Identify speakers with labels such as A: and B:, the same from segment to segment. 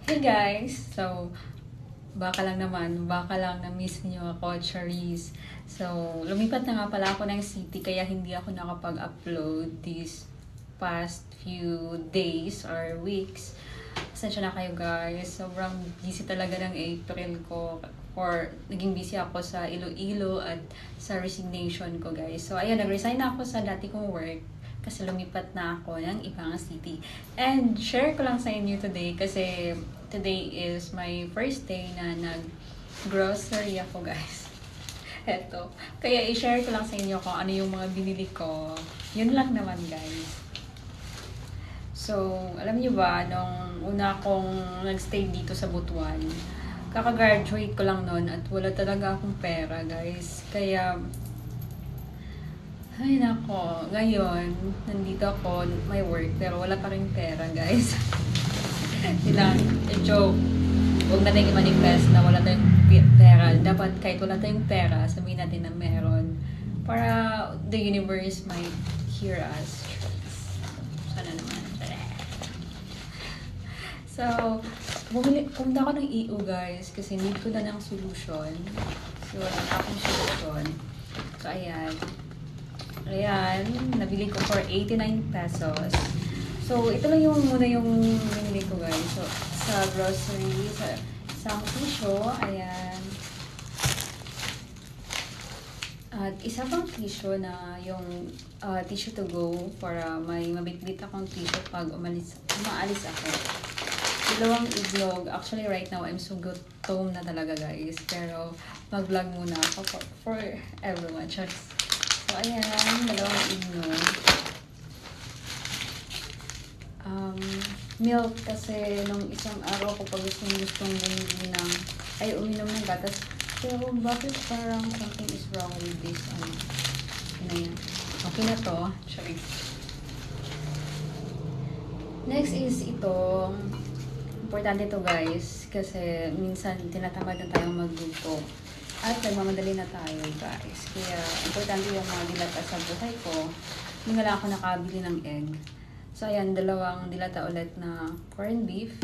A: Hey guys! So, baka lang na-miss niyo ako, Charisse. So, lumipat na nga pala ako ng city kaya hindi ako nakapag-upload these past few days or weeks. Pasensya na kayo guys, sobrang busy talaga ng April ko or naging busy ako sa Iloilo at sa resignation ko guys. So, ayun, nag-resign na ako sa dati kong work kasi lumipat na ako ng ibang city. And share ko lang sa inyo today kasi today is my first day na nag-grocery ako guys. Eto. Kaya i-share ko lang sa inyo kung ano yung mga binili ko. Yun lang naman guys. So, alam niyo ba, nung una akong nagstay dito sa Butuan, kaka-graduate ko lang noon at wala talaga akong pera guys. Kaya ay nako, ngayon, nandito ako, may work, pero wala pa rin pera, guys. Yun joke. Huwag natin i-manifest na wala tayong pera. Dapat kahit wala tayong pera, sabihin natin na meron. Para the universe might hear us. Sana naman. So, pumunta ako ng EO, guys, kasi need ko na ng solution. So, wala na akong solution. So, ayan. Ayan, nabili ko for 89 pesos. So, ito lang muna yung binili ko guys. So, sa grocery, sa isang tissue, ayan. At isa pang tissue na yung tissue to go para may mabitbit akong tissue pag umaalis ako. Dalawang iglog. Actually, right now, I'm so gutom na talaga guys. Pero, mag-vlog muna ako for everyone. So, ayan, dalawang iglog. Milk kasi nung isang araw ko pag gustong uminom ng gatas. Pero bakit parang something is wrong with this? Ano yan? Okay na to. Sorry. Next is itong importante to guys kasi minsan tinatamad na tayong magluto. At nagmamadali na tayo guys. Kaya importante yung mga dilata sa buhay ko. Hindi nga lang ako nakabili ng egg. So ayan, dalawang dilata ulit na corned beef.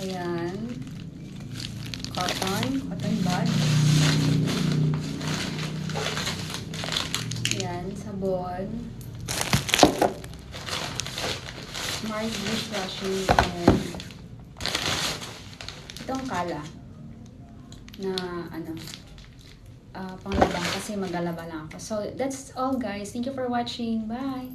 A: Ayan. Cotton bud. Ayan, sabon. Smart dishwashing and itong kala na panglabang kasi maglalaba lang ako. So, that's all guys. Thank you for watching. Bye!